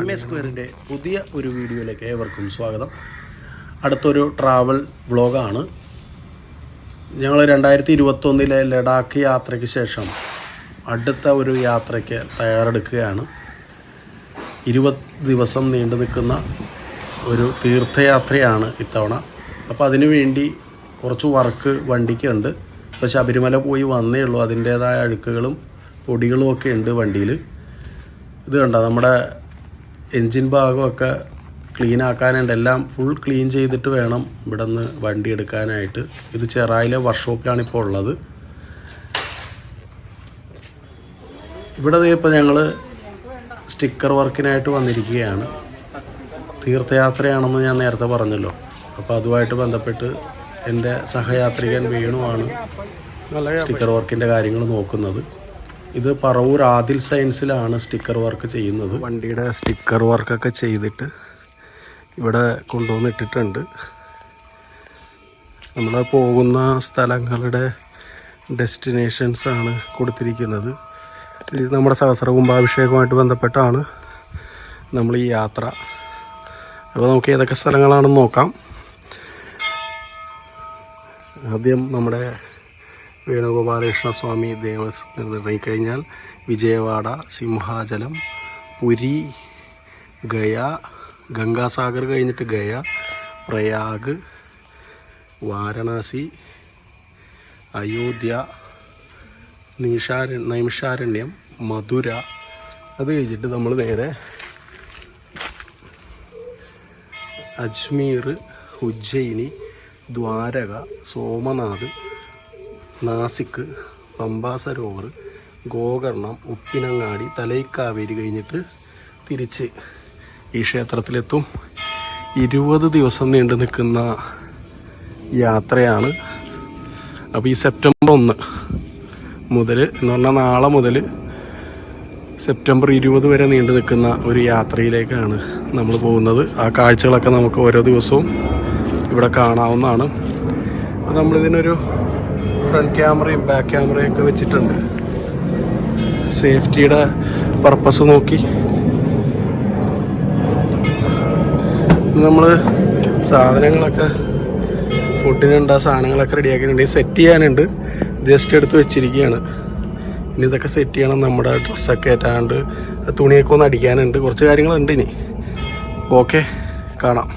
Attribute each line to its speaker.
Speaker 1: MA സ്ക്വയറിൻ്റെ പുതിയ ഒരു വീഡിയോയിലേക്ക് ഏവർക്കും സ്വാഗതം. അടുത്തൊരു ട്രാവൽ വ്ളോഗാണ്. ഞങ്ങൾ 2021 ലഡാക്ക് യാത്രയ്ക്ക് ശേഷം അടുത്ത ഒരു യാത്രയ്ക്ക് തയ്യാറെടുക്കുകയാണ്. 20 ദിവസം നീണ്ടു നിൽക്കുന്ന ഒരു തീർത്ഥയാത്രയാണ് ഇത്തവണ. അപ്പോൾ അതിനു വേണ്ടി കുറച്ച് വർക്ക് വണ്ടിക്കുണ്ട്. ഇപ്പോൾ ശബരിമല പോയി വന്നേ ഉള്ളൂ. അതിൻ്റേതായ അഴുക്കുകളും പൊടികളും ഒക്കെ ഉണ്ട് വണ്ടിയിൽ. ഇത് കണ്ടോ, നമ്മുടെ എൻജിൻ ഭാഗമൊക്കെ ക്ലീൻ ആക്കാനുണ്ട്. എല്ലാം ഫുൾ ക്ലീൻ ചെയ്തിട്ട് വേണം ഇവിടെ നിന്ന് വണ്ടി എടുക്കാനായിട്ട്. ഇത് ചെറായിലെ വർക്ക്ഷോപ്പിലാണ് ഇപ്പോൾ ഉള്ളത്. ഇവിടെ ഇപ്പോൾ ഞങ്ങൾ സ്റ്റിക്കർ വർക്കിനായിട്ട് വന്നിരിക്കുകയാണ്. തീർത്ഥയാത്രയാണെന്ന് ഞാൻ നേരത്തെ പറഞ്ഞല്ലോ. അപ്പോൾ അതുമായിട്ട് ബന്ധപ്പെട്ട് എൻ്റെ സഹയാത്രികൻ വേണുവാണ് സ്റ്റിക്കർ വർക്കിൻ്റെ കാര്യങ്ങൾ നോക്കുന്നത്. ഇത് പറവൂർ ആദിൽ സയൻസിലാണ് സ്റ്റിക്കർ വർക്ക് ചെയ്യുന്നത്. വണ്ടിയുടെ സ്റ്റിക്കർ വർക്കൊക്കെ ചെയ്തിട്ട് ഇവിടെ കൊണ്ടുവന്നിട്ടിട്ടുണ്ട്. നമ്മൾ പോകുന്ന സ്ഥലങ്ങളുടെ ഡെസ്റ്റിനേഷൻസാണ് കൊടുത്തിരിക്കുന്നത്. ഇത് നമ്മുടെ സഹസ്ര കുംഭാഭിഷേകവുമായിട്ട് ബന്ധപ്പെട്ടാണ് നമ്മൾ ഈ യാത്ര. അപ്പോൾ നമുക്ക് ഏതൊക്കെ സ്ഥലങ്ങളാണെന്ന് നോക്കാം. ആദ്യം നമ്മുടെ വേണുഗോപാലകൃഷ്ണ സ്വാമി ദേവസ്വം ഇറങ്ങിക്കഴിഞ്ഞാൽ വിജയവാഡ, സിംഹാചലം, പുരി, ഗയ, ഗംഗാസാഗർ കഴിഞ്ഞിട്ട് ഗയ, പ്രയാഗ്, വാരണാസി, അയോധ്യ, നൈമിഷാരണ്യം, മധുര. അത് കഴിഞ്ഞിട്ട് നമ്മൾ നേരെ അജ്മീർ, ഉജ്ജയിനി, ദ്വാരക, സോമനാഥ്, നാസിക്, പമ്പാ സരോവർ, ഗോകർണം, ഉപ്പിനങ്ങാടി, തലൈക്കാവേരി കഴിഞ്ഞിട്ട് തിരിച്ച് ഈ ക്ഷേത്രത്തിലെത്തും. 20 ദിവസം നീണ്ടു നിൽക്കുന്ന യാത്രയാണ്. അപ്പോൾ ഈ സെപ്റ്റംബർ 1 മുതൽ എന്ന് പറഞ്ഞാൽ നാളെ മുതൽ സെപ്റ്റംബർ 20 വരെ നീണ്ടു നിൽക്കുന്ന ഒരു യാത്രയിലേക്കാണ് നമ്മൾ പോകുന്നത്. ആ കാഴ്ചകളൊക്കെ നമുക്ക് ഓരോ ദിവസവും ഇവിടെ കാണാവുന്നതാണ്. അപ്പോൾ നമ്മളിതിനൊരു ഫ്രണ്ട് ക്യാമറയും ബാക്ക് ക്യാമറയും ഒക്കെ വെച്ചിട്ടുണ്ട്. സേഫ്റ്റിയുടെ പർപ്പസ് നോക്കി നമ്മൾ സാധനങ്ങളൊക്കെ ഫുഡിനുണ്ട്. സാധനങ്ങളൊക്കെ റെഡിയാക്കിയിട്ടുണ്ട്. സെറ്റ് ചെയ്യാനുണ്ട്. ജസ്റ്റ് എടുത്ത് വെച്ചിരിക്കുകയാണ്. ഇനി ഇതൊക്കെ സെറ്റ് ചെയ്യണം. നമ്മുടെ ഡ്രസ്സൊക്കെ ഏറ്റാണ്ട് തുണിയൊക്കെ ഒന്ന് അടിക്കാനുണ്ട്. കുറച്ച് കാര്യങ്ങളുണ്ട് ഇനി. ഓക്കെ, കാണാം.